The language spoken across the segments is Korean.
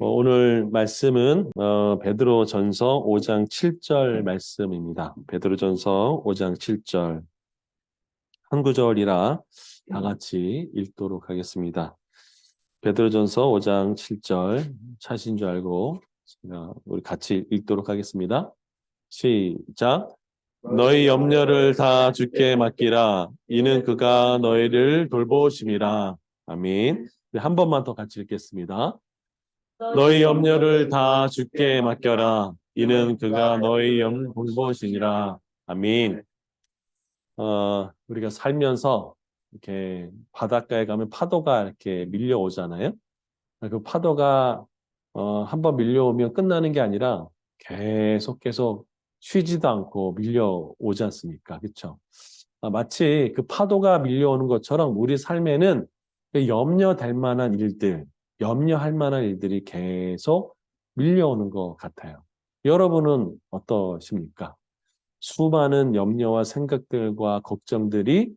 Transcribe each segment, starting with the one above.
오늘 말씀은 베드로전서 5장 7절 말씀입니다. 베드로전서 5장 7절 한 구절이라 다 같이 읽도록 하겠습니다. 베드로전서 5장 7절 차신 줄 알고 우리 같이 읽도록 하겠습니다. 시작. 너희 염려를 다 주께 맡기라. 이는 그가 너희를 돌보심이라. 아멘. 한 번만 더 같이 읽겠습니다. 너희 염려를 다 주께 맡겨라. 이는 그가 너희 돌보시니라. 아멘. 우리가 살면서 이렇게 바닷가에 가면 파도가 이렇게 밀려오잖아요. 그 파도가 한번 밀려오면 끝나는 게 아니라 계속 쉬지도 않고 밀려오지 않습니까? 그렇죠? 마치 그 파도가 밀려오는 것처럼 우리 삶에는 그 염려될 만한 일들, 염려할 만한 일들이 계속 밀려오는 것 같아요. 여러분은 어떠십니까? 수많은 염려와 생각들과 걱정들이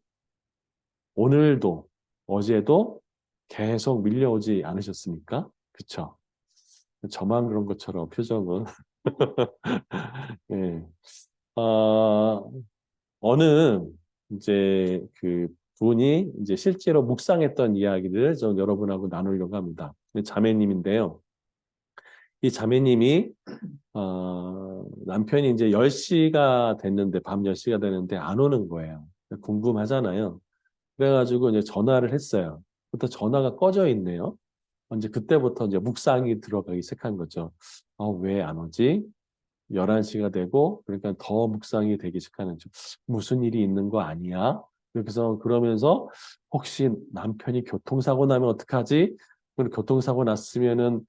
오늘도 어제도 계속 밀려오지 않으셨습니까? 그쵸? 저만 그런 것처럼 표정은. 예. 어느 이제 그 분이 이제 실제로 묵상했던 이야기를 좀 여러분하고 나누려고 합니다. 자매님인데요. 이 자매님이 남편이 이제 10시가 됐는데 밤 10시가 되는데 안 오는 거예요. 궁금하잖아요. 그래가지고 이제 전화를 했어요. 부터 전화가 꺼져 있네요. 이제 그때부터 이제 묵상이 들어가기 시작한 거죠. 왜 안 오지? 11시가 되고 그러니까 더 묵상이 되기 시작하는 죠. 무슨 일이 있는 거 아니야? 그래서 그러면서 혹시 남편이 교통사고 나면 어떡하지? 그럼 교통사고 났으면은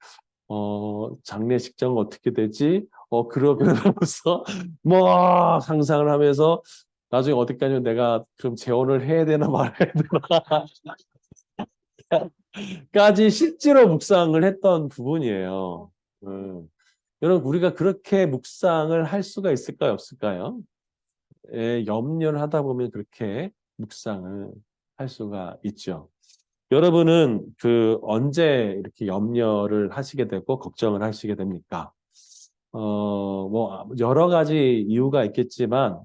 장례식장 어떻게 되지? 그러면서 뭐 상상을 하면서 나중에 어디까지 내가 그럼 재혼을 해야 되나 말아야 되나 까지 실제로 묵상을 했던 부분이에요. 여러분 우리가 그렇게 묵상을 할 수가 있을까요? 없을까요? 염려를 하다 보면 그렇게 묵상을 할 수가 있죠. 여러분은 그 언제 이렇게 염려를 하시게 되고 걱정을 하시게 됩니까? 뭐 여러 가지 이유가 있겠지만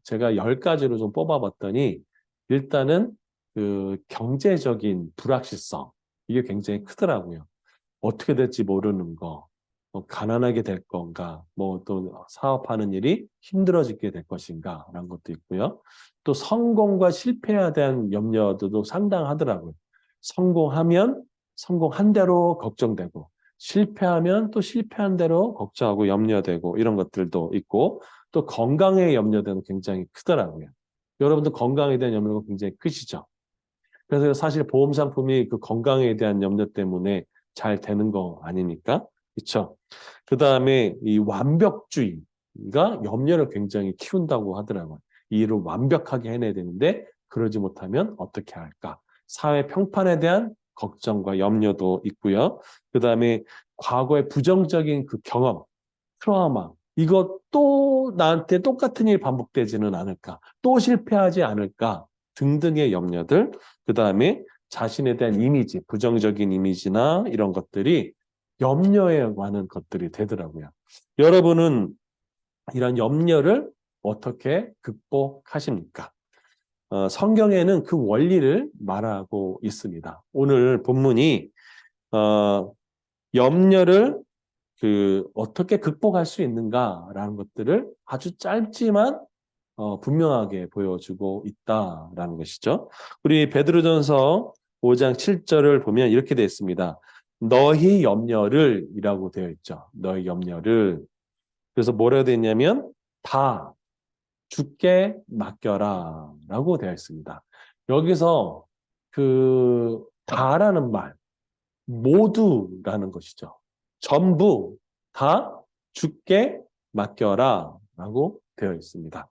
제가 10가지로 좀 뽑아봤더니 일단은 그 경제적인 불확실성 이게 굉장히 크더라고요. 어떻게 될지 모르는 거, 가난하게 될 건가, 뭐 또 사업하는 일이 힘들어지게 될 것인가 라는 것도 있고요. 또 성공과 실패에 대한 염려도 상당하더라고요. 성공하면 성공한 대로 걱정되고 실패하면 또 실패한 대로 걱정하고 염려되고 이런 것들도 있고 또 건강에 염려되는 굉장히 크더라고요. 여러분도 건강에 대한 염려가 굉장히 크시죠? 그래서 사실 보험 상품이 그 건강에 대한 염려 때문에 잘 되는 거 아닙니까? 그렇죠? 그다음에 이 완벽주의가 염려를 굉장히 키운다고 하더라고요. 이 일을 완벽하게 해내야 되는데 그러지 못하면 어떻게 할까? 사회 평판에 대한 걱정과 염려도 있고요. 그다음에 과거의 부정적인 그 경험, 트라우마, 이것 또 나한테 똑같은 일이 반복되지는 않을까? 또 실패하지 않을까? 등등의 염려들, 그 다음에 자신에 대한 이미지, 부정적인 이미지나 이런 것들이 염려에 관한 것들이 되더라고요. 여러분은 이런 염려를 어떻게 극복하십니까? 성경에는 그 원리를 말하고 있습니다. 오늘 본문이 염려를 어떻게 극복할 수 있는가라는 것들을 아주 짧지만 분명하게 보여주고 있다라는 것이죠. 우리 베드로전서 5장 7절을 보면 이렇게 되어 있습니다. 너희 염려를 이라고 되어 있죠. 너희 염려를. 그래서 뭐라고 되어 있냐면 다 주께 맡겨라 라고 되어 있습니다. 여기서 그 다라는 말 모두라는 것이죠. 전부 다 주께 맡겨라 라고 되어 있습니다.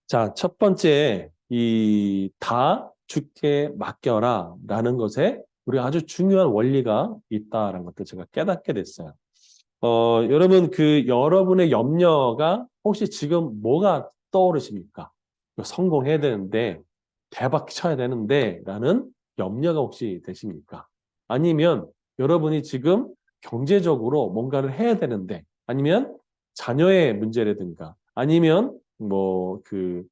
자, 첫 번째, 이 다 주께 맡겨라 라는 것에 우리가 아주 중요한 원리가 있다라는 것도 제가 깨닫게 됐어요. 여러분, 여러분의 염려가 혹시 지금 뭐가 떠오르십니까? 성공해야 되는데, 대박 쳐야 되는데, 라는 염려가 혹시 되십니까? 아니면 여러분이 지금 경제적으로 뭔가를 해야 되는데, 아니면 자녀의 문제라든가, 아니면 뭐 그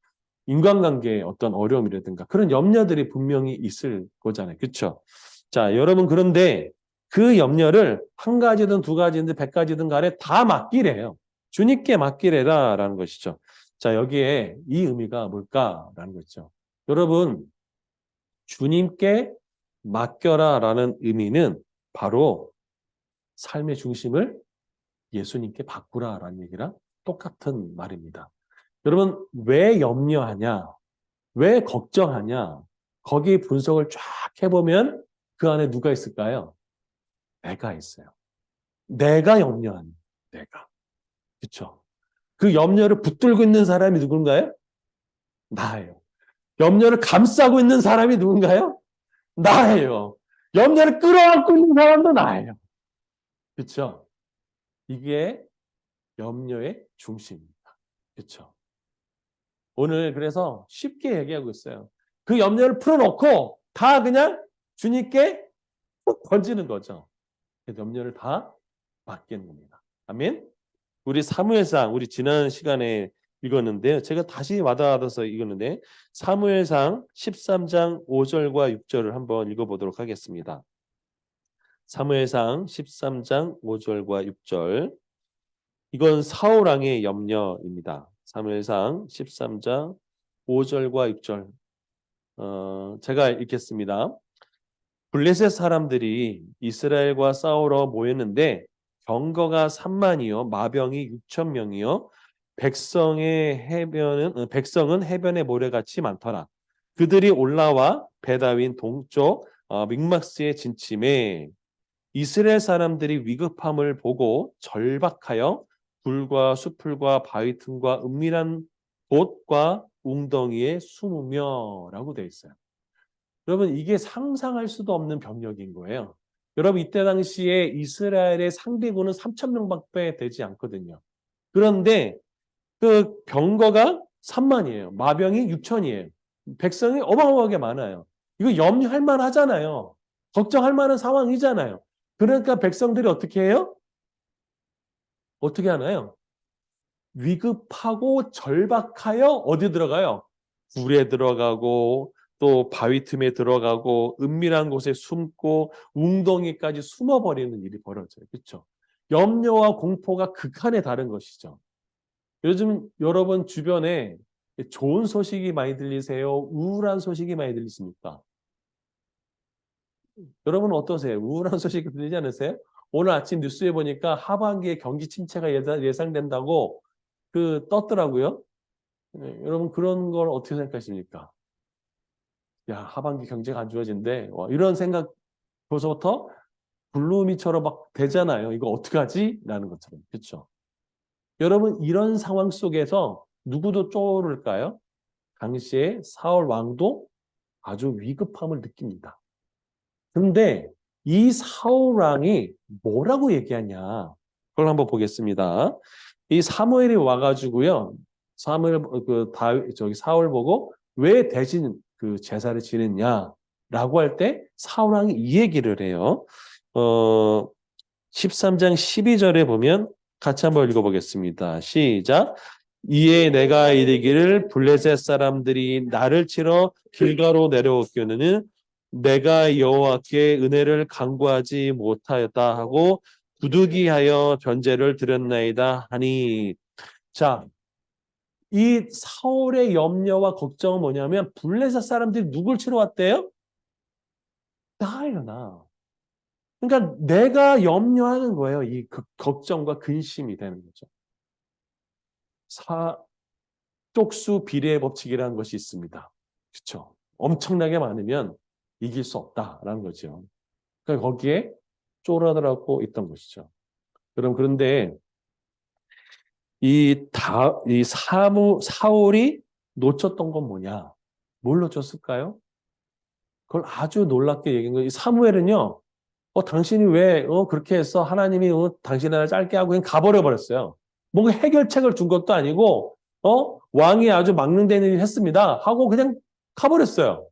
인간관계의 어떤 어려움이라든가 그런 염려들이 분명히 있을 거잖아요. 그렇죠? 자, 여러분 그런데 그 염려를 한 가지든 두 가지든 100가지든 간에 다 맡기래요. 주님께 맡기래라라는 것이죠. 자, 여기에 이 의미가 뭘까라는 거죠. 여러분, 주님께 맡겨라라는 의미는 바로 삶의 중심을 예수님께 바꾸라라는 얘기랑 똑같은 말입니다. 여러분, 왜 염려하냐? 왜 걱정하냐? 거기 분석을 쫙 해보면 그 안에 누가 있을까요? 내가 있어요. 내가 염려하는 내가. 그렇죠? 그 염려를 붙들고 있는 사람이 누군가요? 나예요. 염려를 감싸고 있는 사람이 누군가요? 나예요. 염려를 끌어안고 있는 사람도 나예요. 그렇죠? 이게 염려의 중심입니다. 그렇죠? 오늘 그래서 쉽게 얘기하고 있어요. 그 염려를 풀어놓고 다 그냥 주님께 푹 던지는 거죠. 그 염려를 다 맡기는 겁니다. 아멘. 우리 사무엘상 우리 지난 시간에 읽었는데요. 제가 다시 와닿아서 읽었는데 사무엘상 13장 5절과 6절을 한번 읽어보도록 하겠습니다. 사무엘상 13장 5절과 6절. 이건 사울 왕의 염려입니다. 사무엘상 13장 5절과 6절. 제가 읽겠습니다. 블레셋 사람들이 이스라엘과 싸우러 모였는데 병거가 3만이요 마병이 6천 명이요 백성은 해변의 모래같이 많더라. 그들이 올라와 베다윈 동쪽 믹마스에 진침해 이스라엘 사람들이 위급함을 보고 절박하여 불과 수풀과 바위 틈과 은밀한 곳과 웅덩이에 숨으며라고 되어 있어요. 여러분 이게 상상할 수도 없는 병력인 거예요. 여러분 이때 당시에 이스라엘의 상대군은 3천 명밖에 되지 않거든요. 그런데 그 병거가 3만이에요. 마병이 6천이에요. 백성이 어마어마하게 많아요. 이거 염려할 만하잖아요. 걱정할 만한 상황이잖아요. 그러니까 백성들이 어떻게 해요? 어떻게 하나요? 위급하고 절박하여 어디 들어가요? 굴에 들어가고 또 바위 틈에 들어가고 은밀한 곳에 숨고 웅덩이까지 숨어버리는 일이 벌어져요. 그렇죠? 염려와 공포가 극한에 다른 것이죠. 요즘 여러분 주변에 좋은 소식이 많이 들리세요? 우울한 소식이 많이 들리십니까? 여러분은 어떠세요? 우울한 소식이 들리지 않으세요? 오늘 아침 뉴스에 보니까 하반기에 경기 침체가 예상된다고 떴더라고요. 네, 여러분 그런 걸 어떻게 생각하십니까? 야, 하반기 경제가 안 좋아진대. 와, 이런 생각 벌써부터 블루미처럼 막 되잖아요. 이거 어떡하지? 라는 것처럼. 그렇죠? 여러분 이런 상황 속에서 누구도 쪼오를까요? 당시에 사울 왕도 아주 위급함을 느낍니다. 근데 이 사울 왕이 뭐라고 얘기하냐? 그걸 한번 보겠습니다. 이 사무엘이 와가지고요. 사무엘 사울 보고 왜 대신 그 제사를 지냈냐라고 할 때 사울 왕이 이 얘기를 해요. 13장 12절에 보면 같이 한번 읽어보겠습니다. 시작. 이에 내가 이르기를 블레셋 사람들이 나를 치러 길가로 내려오기는 내가 여호와께 은혜를 간구하지 못하였다 하고 부득이하여 변제를 드렸나이다 하니. 자, 이 사울의 염려와 걱정은 뭐냐면 블레셋 사람들이 누굴 치러 왔대요? 나예요, 나. 그러니까 내가 염려하는 거예요. 이 걱정과 근심이 되는 거죠. 쪽수 비례의 법칙이라는 것이 있습니다. 그렇죠? 엄청나게 많으면 이길 수 없다라는 거죠. 그러니까 거기에 쫄아들었고 있던 것이죠. 그런데 사울이 놓쳤던 건 뭐냐? 뭘 놓쳤을까요? 그걸 아주 놀랍게 얘기한 거예요. 이 사무엘은요, 당신이 왜 그렇게 해서 하나님이 당신의 나라를 짧게 하고 그냥 가버려 버렸어요. 뭔가 해결책을 준 것도 아니고 왕이 아주 망령되는 일을 했습니다 하고 그냥 가버렸어요.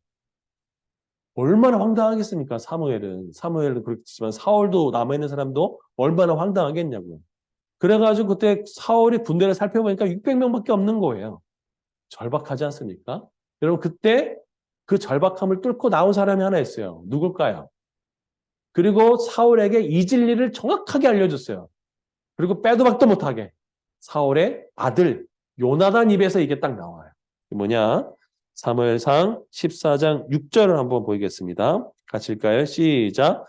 얼마나 황당하겠습니까? 사무엘은 그렇지만 사울도 남아있는 사람도 얼마나 황당하겠냐고요. 그래가지고 그때 사울이 군대를 살펴보니까 600명밖에 없는 거예요. 절박하지 않습니까? 여러분 그때 그 절박함을 뚫고 나온 사람이 하나 있어요. 누굴까요? 그리고 사울에게 이 진리를 정확하게 알려줬어요. 그리고 빼도 박도 못하게 사울의 아들 요나단 입에서 이게 딱 나와요. 뭐냐? 사무엘상 14장 6절을 한번 보이겠습니다. 같이 읽까요? 시작.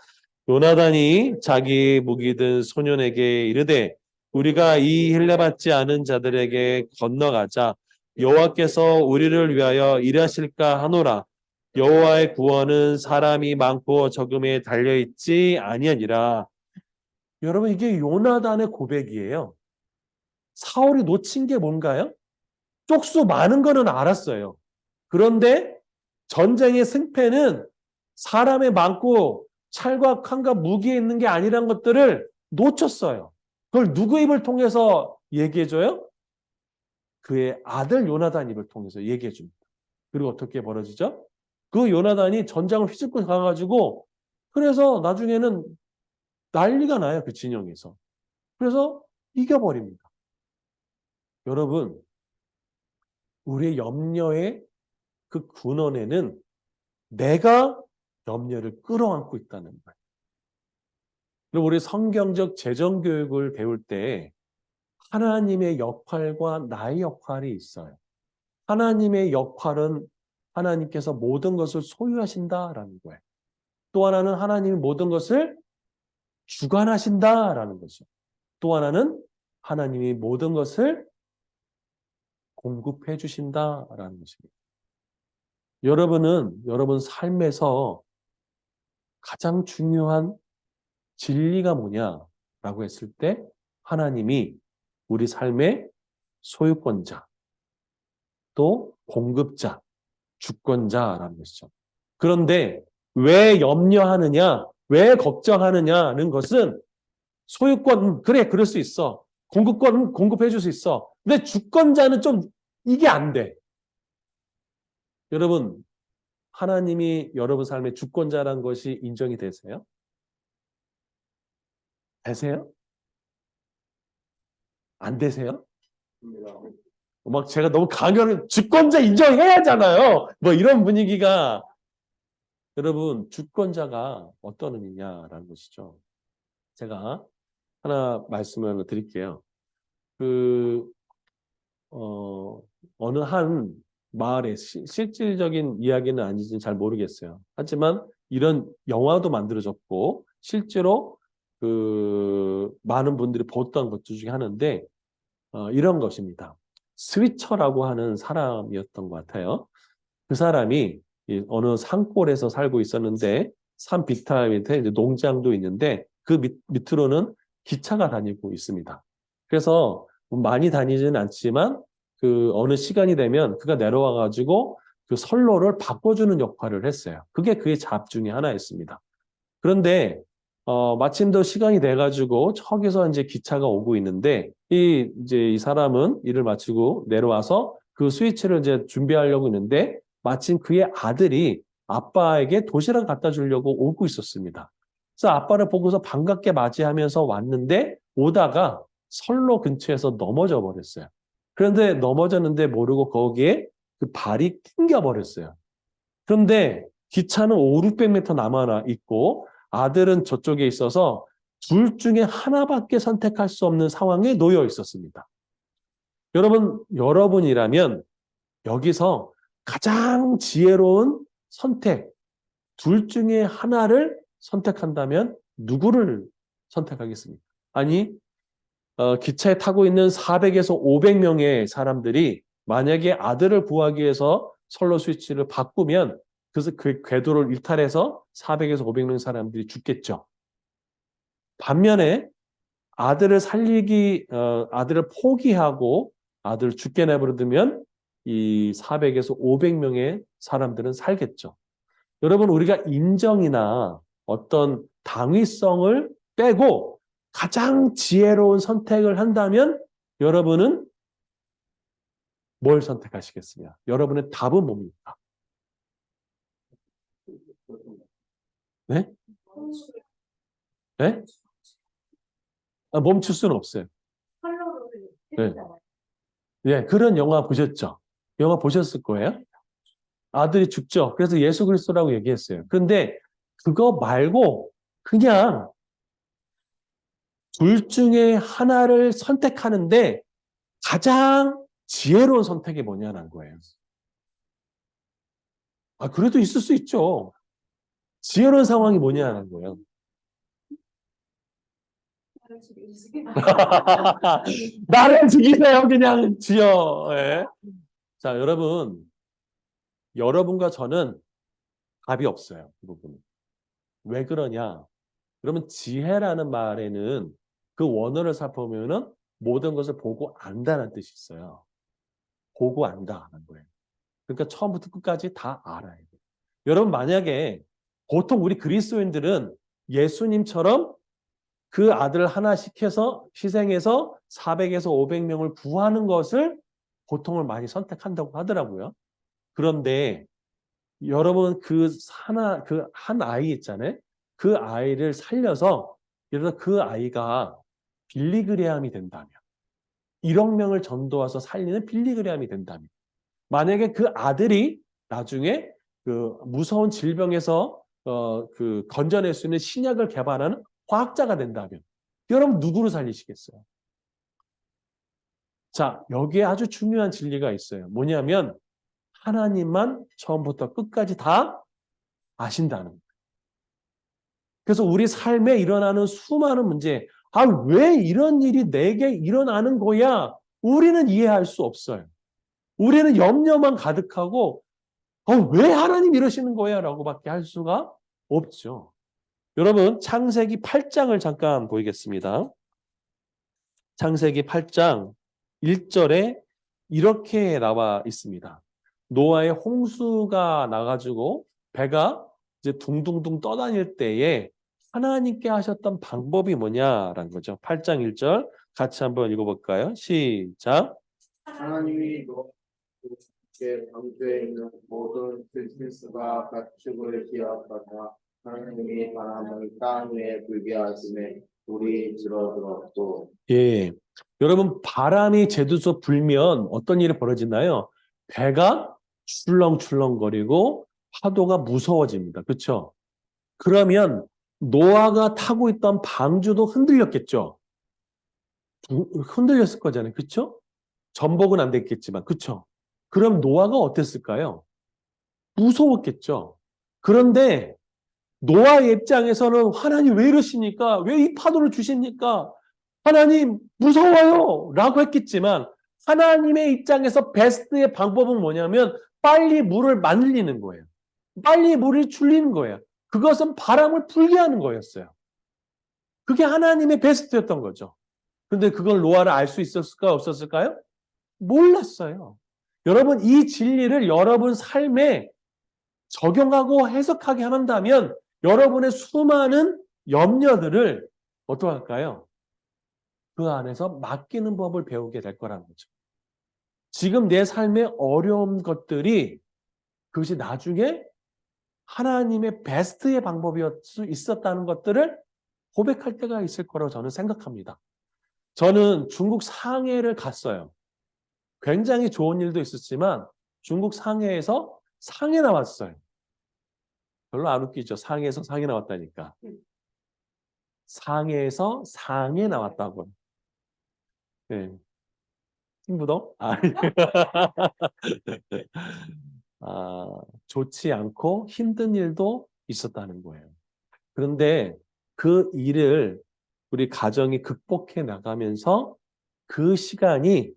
요나단이 자기 무기 든 소년에게 이르되 우리가 이 힐례 받지 않은 자들에게 건너가자 여호와께서 우리를 위하여 일하실까 하노라. 여호와의 구원은 사람이 많고 적음에 달려 있지 아니하니라. 여러분 이게 요나단의 고백이에요. 사울이 놓친 게 뭔가요? 쪽수 많은 거는 알았어요. 그런데 전쟁의 승패는 사람의 많고 찰과 칼과 무기에 있는 게 아니란 것들을 놓쳤어요. 그걸 누구 입을 통해서 얘기해줘요? 그의 아들 요나단 입을 통해서 얘기해줍니다. 그리고 어떻게 벌어지죠? 그 요나단이 전장을 휘젓고 가가지고 그래서 나중에는 난리가 나요. 그 진영에서. 그래서 이겨버립니다. 여러분 우리의 염려의 그 근원에는 내가 염려를 끌어안고 있다는 거예요. 그리고 우리 성경적 재정교육을 배울 때 하나님의 역할과 나의 역할이 있어요. 하나님의 역할은 하나님께서 모든 것을 소유하신다라는 거예요. 또 하나는 하나님이 모든 것을 주관하신다라는 거죠. 또 하나는 하나님이 모든 것을 공급해 주신다라는 것입니다. 여러분은 여러분 삶에서 가장 중요한 진리가 뭐냐라고 했을 때 하나님이 우리 삶의 소유권자, 또 공급자, 주권자라는 것이죠. 그런데 왜 염려하느냐, 왜 걱정하느냐는 것은 소유권, 그래, 그럴 수 있어. 공급권, 공급해 줄 수 있어. 근데 주권자는 좀 이게 안 돼. 여러분, 하나님이 여러분 삶의 주권자라는 것이 인정이 되세요? 되세요? 안 되세요? 막 제가 너무 강요를 주권자 인정해야 하잖아요. 뭐 이런 분위기가 여러분 주권자가 어떤 의미냐라는 것이죠. 제가 하나 말씀을 드릴게요. 그 어느 한 마을에 실질적인 이야기는 아닌지는 잘 모르겠어요. 하지만 이런 영화도 만들어졌고 실제로 그 많은 분들이 봤던 것 중에 하나인데 이런 것입니다. 스위처라고 하는 사람이었던 것 같아요. 그 사람이 어느 산골에서 살고 있었는데 산 비탈 밑에 이제 농장도 있는데 그 밑으로는 기차가 다니고 있습니다. 그래서 많이 다니지는 않지만 그 어느 시간이 되면 그가 내려와 가지고 그 선로를 바꿔주는 역할을 했어요. 그게 그의 잡 중에 하나였습니다. 그런데 마침 또 시간이 돼가지고 저기서 이제 기차가 오고 있는데 이제 이 사람은 일을 마치고 내려와서 그 스위치를 이제 준비하려고 했는데 마침 그의 아들이 아빠에게 도시락 갖다 주려고 오고 있었습니다. 그래서 아빠를 보고서 반갑게 맞이하면서 왔는데 오다가 선로 근처에서 넘어져 버렸어요. 그런데 넘어졌는데 모르고 거기에 그 발이 낑겨 버렸어요. 그런데 기차는 5, 600m 남아 있고 아들은 저쪽에 있어서 둘 중에 하나밖에 선택할 수 없는 상황에 놓여 있었습니다. 여러분이라면 여기서 가장 지혜로운 선택, 둘 중에 하나를 선택한다면 누구를 선택하겠습니까? 아니, 기차에 타고 있는 400에서 500명의 사람들이 만약에 아들을 구하기 위해서 선로 스위치를 바꾸면 그래서 그 궤도를 일탈해서 400에서 500명 사람들이 죽겠죠. 반면에 아들을 포기하고 아들을 죽게 내버려두면 이 400에서 500명의 사람들은 살겠죠. 여러분, 우리가 인정이나 어떤 당위성을 빼고 가장 지혜로운 선택을 한다면 여러분은 뭘 선택하시겠습니까? 여러분의 답은 뭡니까? 네? 네? 멈출 수는 없어요. 네. 네, 그런 영화 보셨죠? 영화 보셨을 거예요. 아들이 죽죠. 그래서 예수 그리스도라고 얘기했어요. 그런데 그거 말고 그냥 둘 중에 하나를 선택하는데 가장 지혜로운 선택이 뭐냐는 거예요. 그래도 있을 수 있죠. 지혜로운 상황이 뭐냐는 거예요. 나를 죽이세요, 그냥 지어. 예. 자, 여러분과 저는 답이 없어요. 그 부분은. 왜 그러냐? 그러면 지혜라는 말에는 그 원어를 살펴보면은 모든 것을 보고 안다는 뜻이 있어요. 보고 안다는 거예요. 그러니까 처음부터 끝까지 다 알아야 돼요. 여러분 만약에 보통 우리 그리스도인들은 예수님처럼 그 아들을 하나 시켜서 희생해서 400에서 500명을 구하는 것을 보통을 많이 선택한다고 하더라고요. 그런데 여러분 그 한 아이 있잖아요. 그 아이를 살려서 예를 들어 그 아이가 빌리그레암이 된다면 1억 명을 전도해서 살리는 빌리그레암이 된다면 만약에 그 아들이 나중에 그 무서운 질병에서 그 건져낼 수 있는 신약을 개발하는 과학자가 된다면 여러분 누구를 살리시겠어요? 자, 여기에 아주 중요한 진리가 있어요. 뭐냐면 하나님만 처음부터 끝까지 다 아신다는 거예요. 그래서 우리 삶에 일어나는 수많은 문제, 왜 이런 일이 내게 일어나는 거야? 우리는 이해할 수 없어요. 우리는 염려만 가득하고 왜 하나님 이러시는 거야? 라고밖에 할 수가 없죠. 여러분 창세기 8장을 잠깐 보이겠습니다. 창세기 8장 1절에 이렇게 나와 있습니다. 노아의 홍수가 나가지고 배가 이제 둥둥둥 떠다닐 때에 하나님께 하셨던 방법이 뭐냐라는 거죠. 8장 1절 같이 한번 읽어볼까요? 시작. 하나님이 노아에게 방주에 있는 모든 들짐승과 가축을 기업하사 하나님이 바람을 땅 위에 불게 하심에 물이 줄어들었고. 예, 여러분 바람이 제주서 불면 어떤 일이 벌어지나요? 배가 출렁출렁거리고 파도가 무서워집니다. 그렇죠? 그러면 노아가 타고 있던 방주도 흔들렸겠죠? 흔들렸을 거잖아요. 그렇죠? 전복은 안 됐겠지만. 그렇죠? 그럼 노아가 어땠을까요? 무서웠겠죠? 그런데 노아의 입장에서는 하나님 왜 이러시니까? 왜 이 파도를 주십니까? 하나님 무서워요! 라고 했겠지만 하나님의 입장에서 베스트의 방법은 뭐냐면 빨리 물을 말리는 거예요. 빨리 물을 줄이는 거예요. 그것은 바람을 불게 하는 거였어요. 그게 하나님의 베스트였던 거죠. 그런데 그걸 노아를 알 수 있었을까 없었을까요? 몰랐어요. 여러분 이 진리를 여러분 삶에 적용하고 해석하게 한다면 여러분의 수많은 염려들을 어떡할까요? 그 안에서 맡기는 법을 배우게 될 거라는 거죠. 지금 내 삶의 어려운 것들이 그것이 나중에 하나님의 베스트의 방법이었을 수 있었다는 것들을 고백할 때가 있을 거라고 저는 생각합니다. 저는 중국 상해를 갔어요. 굉장히 좋은 일도 있었지만 중국 상해에서 상해 나왔어요. 별로 안 웃기죠. 상해에서 상해 나왔다니까. 상해에서 상해 나왔다고. 네. 친구도? 좋지 않고 힘든 일도 있었다는 거예요. 그런데 그 일을 우리 가정이 극복해 나가면서 그 시간이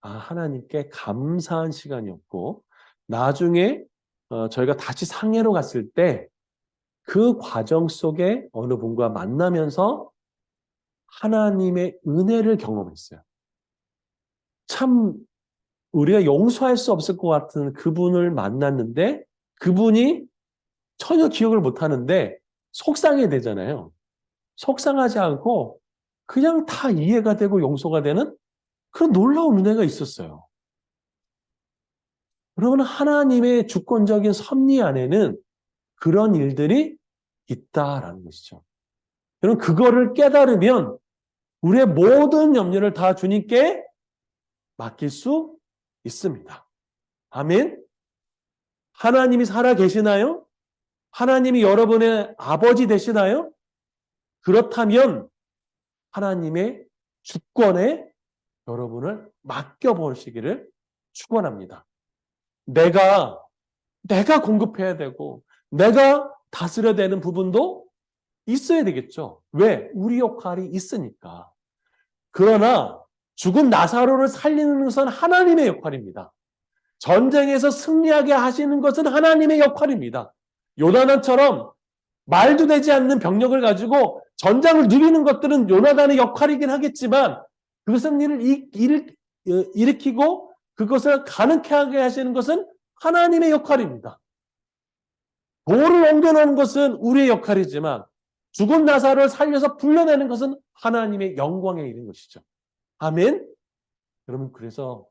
하나님께 감사한 시간이었고 나중에 저희가 다시 상해로 갔을 때 그 과정 속에 어느 분과 만나면서 하나님의 은혜를 경험했어요. 참 우리가 용서할 수 없을 것 같은 그분을 만났는데 그분이 전혀 기억을 못 하는데 속상해 되잖아요. 속상하지 않고 그냥 다 이해가 되고 용서가 되는 그런 놀라운 은혜가 있었어요. 그러면 하나님의 주권적인 섭리 안에는 그런 일들이 있다라는 것이죠. 그럼 그거를 깨달으면 우리의 모든 염려를 다 주님께 맡길 수 있습니다. 아멘. 하나님이 살아 계시나요? 하나님이 여러분의 아버지 되시나요? 그렇다면 하나님의 주권에 여러분을 맡겨보시기를 축원합니다. 내가 공급해야 되고 내가 다스려야 되는 부분도 있어야 되겠죠. 왜? 우리 역할이 있으니까. 그러나 죽은 나사로를 살리는 것은 하나님의 역할입니다. 전쟁에서 승리하게 하시는 것은 하나님의 역할입니다. 요나단처럼 말도 되지 않는 병력을 가지고 전장을 누비는 것들은 요나단의 역할이긴 하겠지만 그것은 일으키고 그것을 가능케 하게 하시는 것은 하나님의 역할입니다. 돌을 옮겨놓는 것은 우리의 역할이지만 죽은 나사로를 살려서 불러내는 것은 하나님의 영광에 이른 것이죠. 아멘? 여러분, 그래서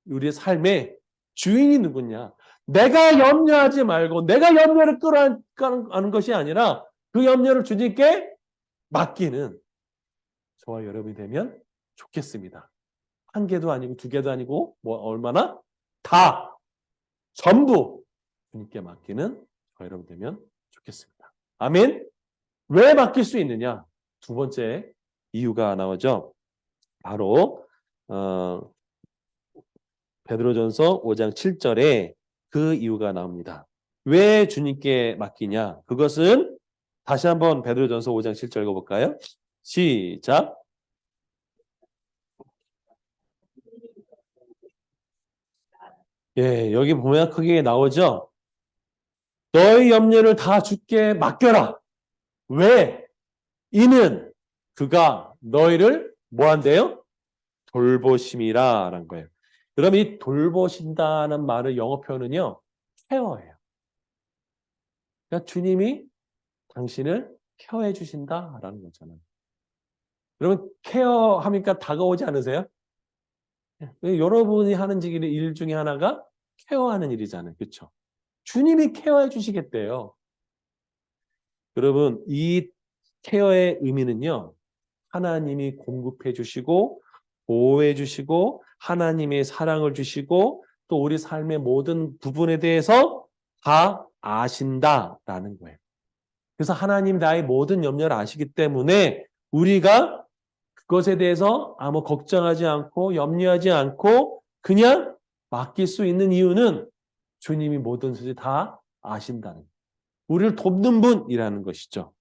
우리의 삶의 주인이 누구냐? 내가 염려하지 말고 내가 염려를 끌어안는 것이 아니라 그 염려를 주님께 맡기는 저와 여러분이 되면 좋겠습니다. 한 개도 아니고 두 개도 아니고 뭐 얼마나? 다 전부 주님께 맡기는 저와 여러분 되면 좋겠습니다. 아멘? 왜 맡길 수 있느냐? 두 번째 이유가 나오죠. 바로 베드로전서 5장 7절에 그 이유가 나옵니다. 왜 주님께 맡기냐? 그것은 다시 한번 베드로전서 5장 7절 읽어볼까요? 시작. 예, 여기 보면 크게 나오죠. 너의 염려를 다 주께 맡겨라. 왜? 이는 그가 너희를 뭐한대요? 돌보심이라 라는 거예요. 그럼 이 돌보신다는 말의 영어 표현은요, 케어예요. 그러니까 주님이 당신을 케어해 주신다라는 거잖아요. 여러분, 케어하니까 다가오지 않으세요? 여러분이 하는 일 중에 하나가 케어하는 일이잖아요. 그렇죠? 주님이 케어해 주시겠대요. 여러분, 이 케어의 의미는요, 하나님이 공급해 주시고 보호해 주시고 하나님의 사랑을 주시고 또 우리 삶의 모든 부분에 대해서 다 아신다라는 거예요. 그래서 하나님 나의 모든 염려를 아시기 때문에 우리가 그것에 대해서 아무 걱정하지 않고 염려하지 않고 그냥 맡길 수 있는 이유는 주님이 모든 것을 다 아신다는 거예요. 우리를 돕는 분이라는 것이죠.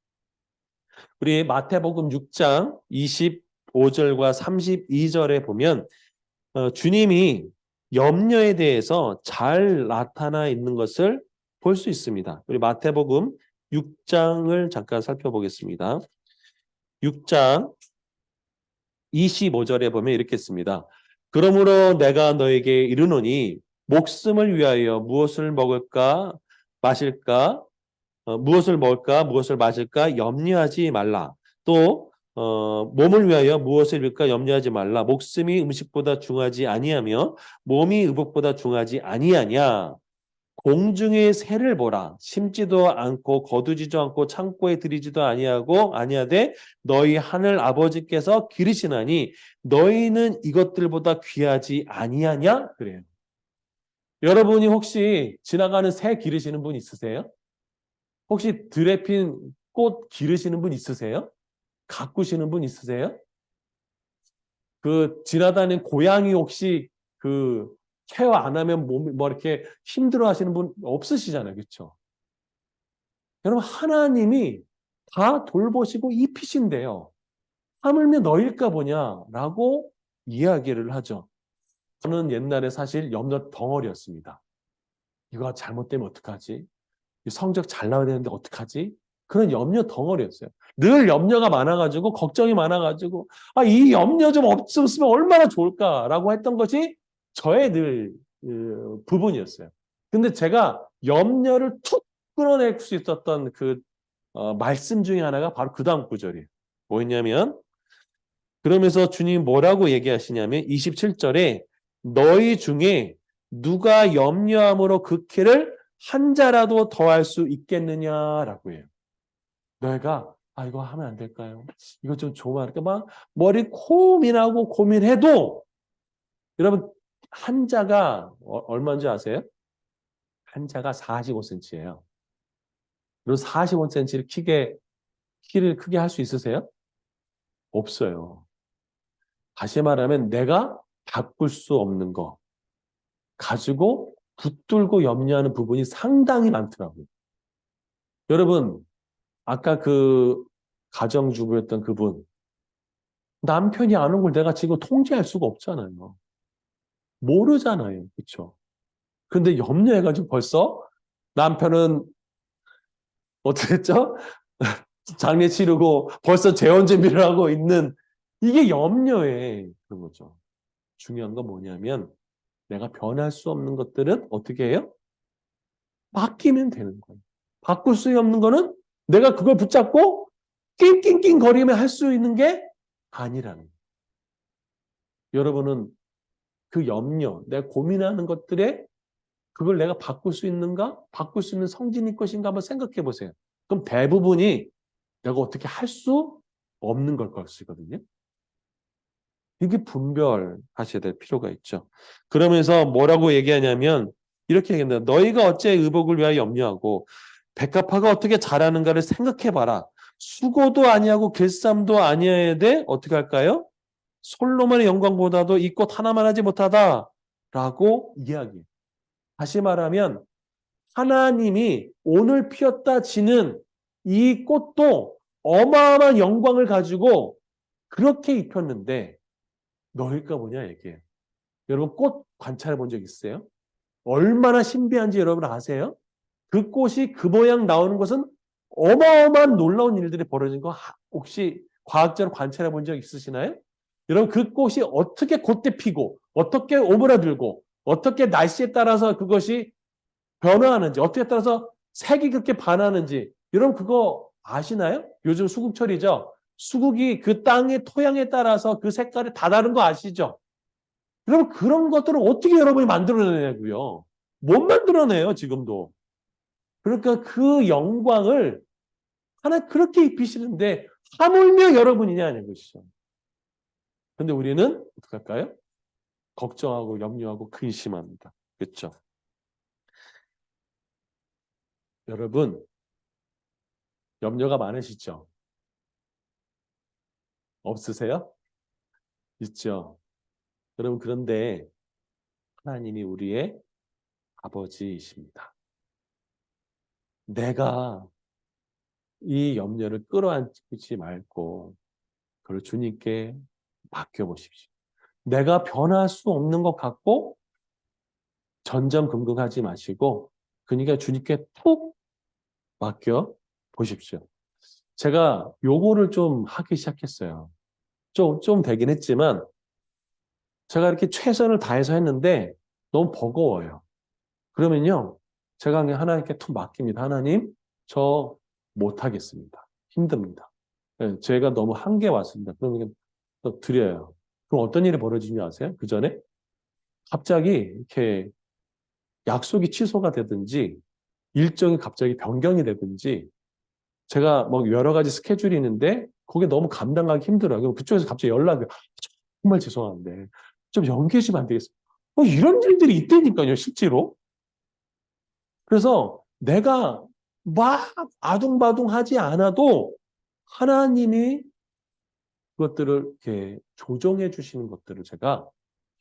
우리 마태복음 6장 25절과 32절에 보면 주님이 염려에 대해서 잘 나타나 있는 것을 볼 수 있습니다. 우리 마태복음 6장을 잠깐 살펴보겠습니다. 6장 25절에 보면 이렇게 씁니다. 그러므로 내가 너에게 이르노니 목숨을 위하여 무엇을 먹을까 마실까 무엇을 먹을까 무엇을 마실까 염려하지 말라. 또 몸을 위하여 무엇을 입을까 염려하지 말라. 목숨이 음식보다 중하지 아니하며 몸이 의복보다 중하지 아니하냐. 공중의 새를 보라. 심지도 않고 거두지도 않고 창고에 들이지도 아니하되 너희 하늘 아버지께서 기르시나니 너희는 이것들보다 귀하지 아니하냐? 그래요. 여러분이 혹시 지나가는 새 기르시는 분 있으세요? 혹시 들에 핀 꽃 기르시는 분 있으세요? 가꾸시는 분 있으세요? 그 지나다니는 고양이 혹시 그 케어 안 하면 몸이 뭐 이렇게 힘들어 하시는 분 없으시잖아요. 그렇죠? 여러분 하나님이 다 돌보시고 입히신대요. 하물며 너일까 보냐라고 이야기를 하죠. 저는 옛날에 사실 염려 덩어리였습니다. 이거 잘못되면 어떡하지? 성적 잘 나와야 되는데 어떡하지? 그런 염려 덩어리였어요. 늘 염려가 많아가지고 걱정이 많아가지고 이 염려 좀 없었으면 얼마나 좋을까라고 했던 것이 저의 늘 부분이었어요. 근데 제가 염려를 툭 끌어낼 수 있었던 그 말씀 중에 하나가 바로 그 다음 구절이에요. 뭐였냐면 그러면서 주님 뭐라고 얘기하시냐면 27절에 너희 중에 누가 염려함으로 그 키를 한 자라도 더할 수 있겠느냐라고 해요. 내가 이거 하면 안 될까요? 이거 좀 조마 이렇게 막 머리 고민하고 고민해도 여러분 한자가 얼마인지 아세요? 한자가 45cm예요. 그리고 45cm를 키를 크게 할 수 있으세요? 없어요. 다시 말하면 내가 바꿀 수 없는 거 가지고 붙들고 염려하는 부분이 상당히 많더라고요. 여러분, 아까 그 가정주부였던 그분, 남편이 안 온 걸 내가 지금 통제할 수가 없잖아요. 모르잖아요. 그렇죠? 근데 염려해가지고 벌써 남편은 어떻게 했죠? 장례 치르고 벌써 재혼 준비를 하고 있는 이게 염려에 그런 거죠. 중요한 건 뭐냐면 내가 변할 수 없는 것들은 어떻게 해요? 맡기면 되는 거예요. 바꿀 수 없는 거는 내가 그걸 붙잡고 낑낑낑 거리며 할 수 있는 게 아니라는 거예요. 여러분은 그 염려, 내가 고민하는 것들에 그걸 내가 바꿀 수 있는가? 바꿀 수 있는 성질일 것인가? 한번 생각해 보세요. 그럼 대부분이 내가 어떻게 할 수 없는 걸 것이거든요. 이게 분별하셔야 될 필요가 있죠. 그러면서 뭐라고 얘기하냐면 이렇게 얘기합니다. 너희가 어째 의복을 위하여 염려하고 백합화가 어떻게 자라는가를 생각해봐라. 수고도 아니하고 길쌈도 아니어야 돼. 어떻게 할까요? 솔로몬의 영광보다도 이 꽃 하나만 하지 못하다라고 이야기해요. 다시 말하면 하나님이 오늘 피었다 지는 이 꽃도 어마어마한 영광을 가지고 그렇게 입혔는데 너희가 뭐냐 얘기해요. 여러분 꽃 관찰해 본 적 있어요? 얼마나 신비한지 여러분 아세요? 그 꽃이 그 모양 나오는 것은 어마어마한 놀라운 일들이 벌어진 거 혹시 과학적으로 관찰해 본 적 있으시나요? 여러분 그 꽃이 어떻게 그때 피고 어떻게 오므라들고 어떻게 날씨에 따라서 그것이 변화하는지 어떻게 따라서 색이 그렇게 반하는지 여러분 그거 아시나요? 요즘 수국철이죠. 수국이 그 땅의 토양에 따라서 그 색깔이 다 다른 거 아시죠? 여러분 그런 것들을 어떻게 여러분이 만들어내냐고요. 못 만들어내요 지금도. 그러니까 그 영광을 하나 그렇게 입히시는데 하물며 여러분이냐는 것이죠. 근데 우리는 어떻게 할까요? 걱정하고 염려하고 근심합니다. 그렇죠? 여러분 염려가 많으시죠? 없으세요? 있죠. 여러분 그런데 하나님이 우리의 아버지이십니다. 내가 이 염려를 끌어안지 말고 그걸 주님께 맡겨보십시오. 내가 변할 수 없는 것 같고 전전긍긍하지 마시고 그러니까 주님께 푹 맡겨 보십시오. 제가 요거를 좀 하기 시작했어요. 좀 되긴 했지만 제가 이렇게 최선을 다해서 했는데 너무 버거워요. 그러면요. 제가 그냥 하나님께 툭 맡깁니다. 하나님, 저 못하겠습니다. 힘듭니다. 네, 제가 너무 한계 왔습니다. 그러면 또 드려요. 그럼 어떤 일이 벌어지는지 아세요? 그 전에 갑자기 이렇게 약속이 취소가 되든지 일정이 갑자기 변경이 되든지 제가 뭐 여러 가지 스케줄이 있는데 그게 너무 감당하기 힘들어요. 그럼 그쪽에서 갑자기 연락이 정말 죄송한데 좀 연기해 주시면 안 되겠습니까? 이런 일들이 있다니까요, 실제로. 그래서 내가 막 아둥바둥하지 않아도 하나님이 그것들을 이렇게 조정해 주시는 것들을 제가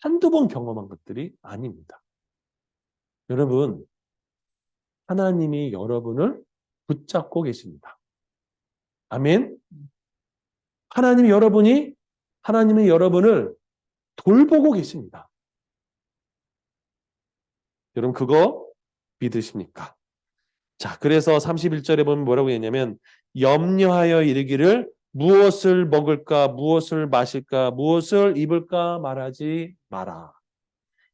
한두 번 경험한 것들이 아닙니다. 여러분, 하나님이 여러분을 붙잡고 계십니다. 아멘. 하나님이 여러분을 돌보고 계십니다. 여러분 그거 믿으십니까? 자, 그래서 31절에 보면 뭐라고 했냐면 염려하여 이르기를 무엇을 먹을까, 무엇을 마실까, 무엇을 입을까 말하지 마라.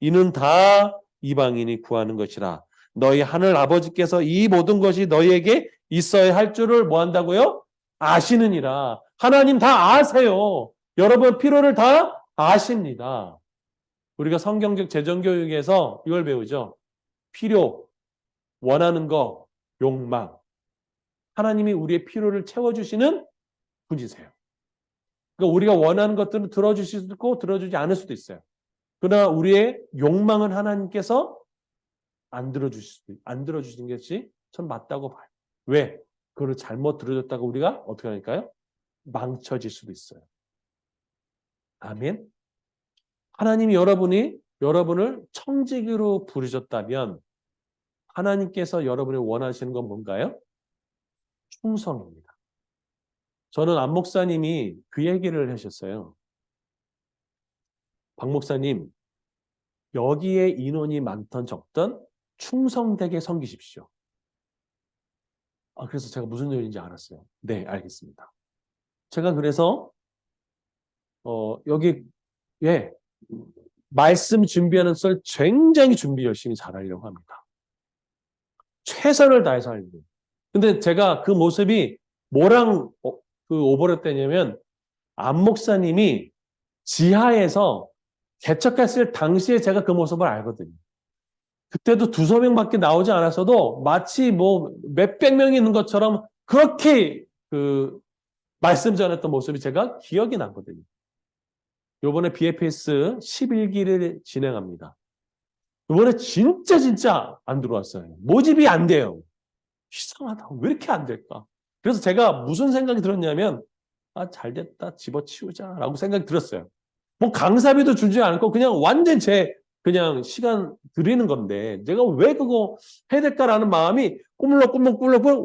이는 다 이방인이 구하는 것이라. 너희 하늘 아버지께서 이 모든 것이 너희에게 있어야 할 줄을 뭐 한다고요? 아시느니라. 하나님 다 아세요. 여러분 필요를 다 아십니다. 우리가 성경적 재정교육에서 이걸 배우죠. 필요, 원하는 거, 욕망. 하나님이 우리의 필요를 채워주시는 분이세요. 그러니까 우리가 원하는 것들은 들어주실 수도 있고 들어주지 않을 수도 있어요. 그러나 우리의 욕망은 하나님께서 안 들어주시는 것이 전 맞다고 봐요. 왜? 그걸 잘못 들어줬다가 우리가 어떻게 하니까요? 망쳐질 수도 있어요. 아멘. 하나님이 여러분을 청지기로 부르셨다면 하나님께서 여러분이 원하시는 건 뭔가요? 충성입니다. 저는 안 목사님이 그 얘기를 하셨어요. 박 목사님, 여기에 인원이 많던 적던 충성되게 섬기십시오. 그래서 제가 무슨 일인지 알았어요. 네, 알겠습니다. 제가 그래서 여기 예 말씀 준비하는 썰 굉장히 준비 열심히 잘하려고 합니다. 최선을 다해서 하려고. 근데 제가 그 모습이 뭐랑 그 오버랩되냐면 안 목사님이 지하에서 개척했을 당시에 제가 그 모습을 알거든요. 그때도 두세 명밖에 나오지 않았어도 마치 뭐 몇백 명이 있는 것처럼 그렇게 그 말씀 전했던 모습이 제가 기억이 나거든요. 요번에 BFS 11기를 진행합니다. 요번에 진짜 안 들어왔어요. 모집이 안 돼요. 이상하다. 왜 이렇게 안 될까? 그래서 제가 무슨 생각이 들었냐면 잘 됐다. 집어치우자라고 생각이 들었어요. 뭐 강사비도 주지 않고 그냥 완전 그냥 시간 드리는 건데 내가 왜 그거 해야 될까라는 마음이 꾸물럭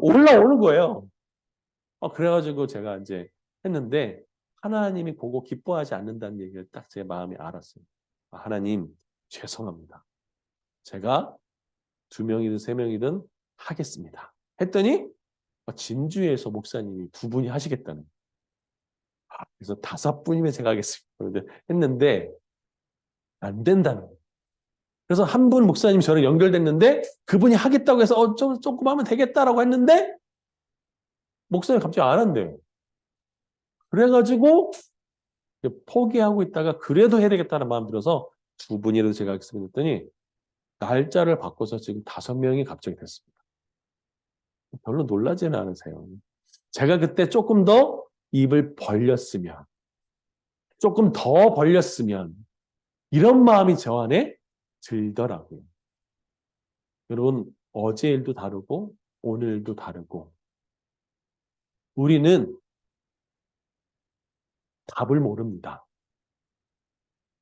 올라오는 거예요. 그래가지고 제가 이제 했는데 하나님이 보고 기뻐하지 않는다는 얘기를 딱 제 마음이 알았어요. 하나님 죄송합니다. 제가 2명이든 3명이든 하겠습니다. 했더니 진주에서 목사님이 2분이 하시겠다는. 그래서 5분이면 제가 하겠습니다. 했는데 안 된다는 거예요. 그래서 한 분 목사님이 저랑 연결됐는데 그분이 하겠다고 해서 조금 하면 되겠다라고 했는데 목사님이 갑자기 안 한대요. 그래가지고 포기하고 있다가 그래도 해야 되겠다는 마음 들어서 2분이라도 제가 하겠습니다 했더니 날짜를 바꿔서 지금 5명이 갑자기 됐습니다. 별로 놀라지는 않으세요. 제가 그때 조금 더 입을 벌렸으면 조금 더 벌렸으면 이런 마음이 저 안에 들더라고요. 여러분 어제 일도 다르고 오늘 일도 다르고 우리는 답을 모릅니다.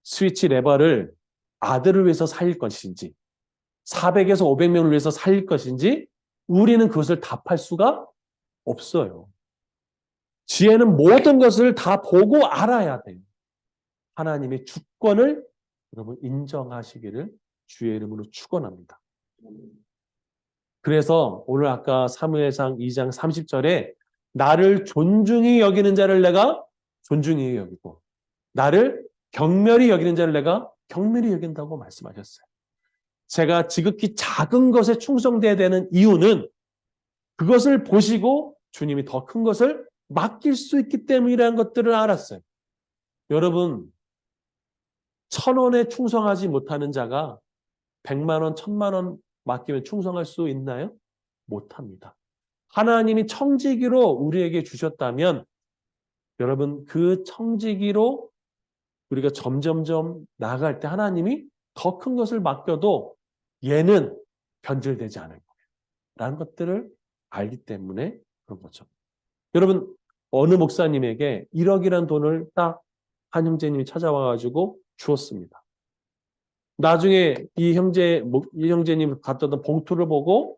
스위치 레버를 아들을 위해서 살릴 것인지 400에서 500명을 위해서 살릴 것인지 우리는 그것을 답할 수가 없어요. 지혜는 모든 것을 다 보고 알아야 돼요. 하나님의 주권을 여러분 인정하시기를 주의 이름으로 축원합니다. 그래서 오늘 아까 사무엘상 2장 30절에 나를 존중히 여기는 자를 내가 존중히 여기고 나를 경멸히 여기는 자를 내가 경멸히 여긴다고 말씀하셨어요. 제가 지극히 작은 것에 충성돼야 되는 이유는 그것을 보시고 주님이 더 큰 것을 맡길 수 있기 때문이라는 것들을 알았어요. 여러분 1,000원에 충성하지 못하는 자가 100만 원, 1,000만 원 맡기면 충성할 수 있나요? 못합니다. 하나님이 청지기로 우리에게 주셨다면 여러분 그 청지기로 우리가 점점점 나아갈 때 하나님이 더 큰 것을 맡겨도 얘는 변질되지 않을 거예요. 라는 것들을 알기 때문에 그런 거죠. 여러분 어느 목사님에게 1억이라는 돈을 딱 한 형제님이 찾아와가지고 주었습니다. 나중에 이 형제님 갖다 던 봉투를 보고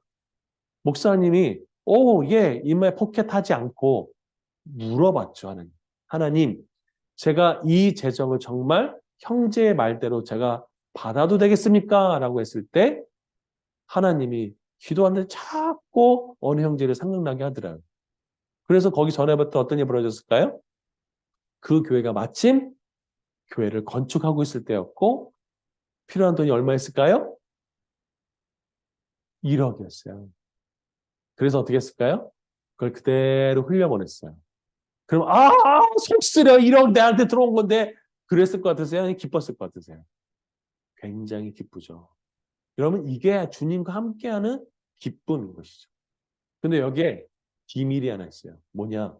목사님이 예, 이마에 포켓하지 않고 물어봤죠. 하나님, 제가 이 재정을 정말 형제의 말대로 제가 받아도 되겠습니까? 라고 했을 때 하나님이 기도하는데 자꾸 어느 형제를 생각나게 하더라고요. 그래서 거기 전에부터 어떤 일이 벌어졌을까요? 그 교회가 마침 교회를 건축하고 있을 때였고 필요한 돈이 얼마였을까요? 1억이었어요. 그래서 어떻게 했을까요? 그걸 그대로 흘려보냈어요. 그럼 속 쓰려 1억 내한테 들어온 건데 그랬을 것 같으세요? 아니면 기뻤을 것 같으세요? 굉장히 기쁘죠. 여러분 이게 주님과 함께하는 기쁨인 것이죠. 근데 여기에 비밀이 하나 있어요. 뭐냐?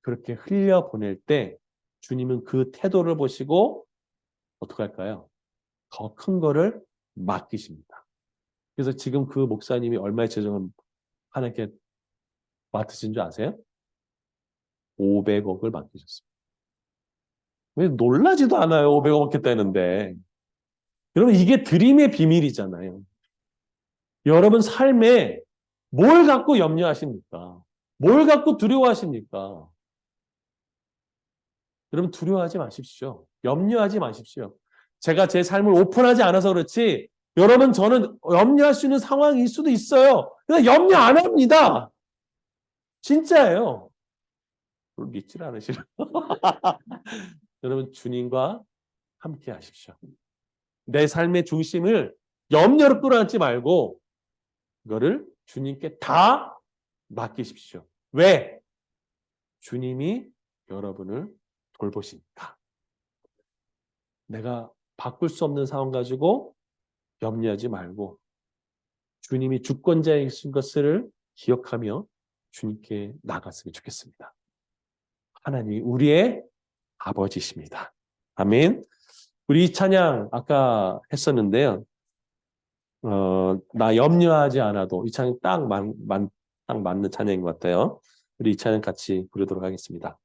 그렇게 흘려 보낼 때 주님은 그 태도를 보시고 어떻게 할까요? 더 큰 거를 맡기십니다. 그래서 지금 그 목사님이 얼마의 재정을 하나님께 맡으신 줄 아세요? 500억을 맡기셨습니다. 왜 놀라지도 않아요. 500억 맡겠다는데. 여러분 이게 드림의 비밀이잖아요. 여러분 삶에 뭘 갖고 염려하십니까? 뭘 갖고 두려워하십니까? 여러분 두려워하지 마십시오. 염려하지 마십시오. 제가 제 삶을 오픈하지 않아서 그렇지 여러분 저는 염려할 수 있는 상황일 수도 있어요. 그냥 염려 안 합니다. 진짜예요. 그걸 믿질 않으시죠? 여러분 주님과 함께 하십시오. 내 삶의 중심을 염려로 끌어안지 말고 이거를 주님께 다 맡기십시오. 왜? 주님이 여러분을 돌보시니까. 내가 바꿀 수 없는 상황 가지고 염려하지 말고 주님이 주권자이신 것을 기억하며 주님께 나갔으면 좋겠습니다. 하나님이 우리의 아버지십니다. 아멘. 우리 이 찬양 아까 했었는데요. 나 염려하지 않아도 이 찬양 딱 맞는 찬양인 것 같아요. 우리 이 찬양 같이 부르도록 하겠습니다.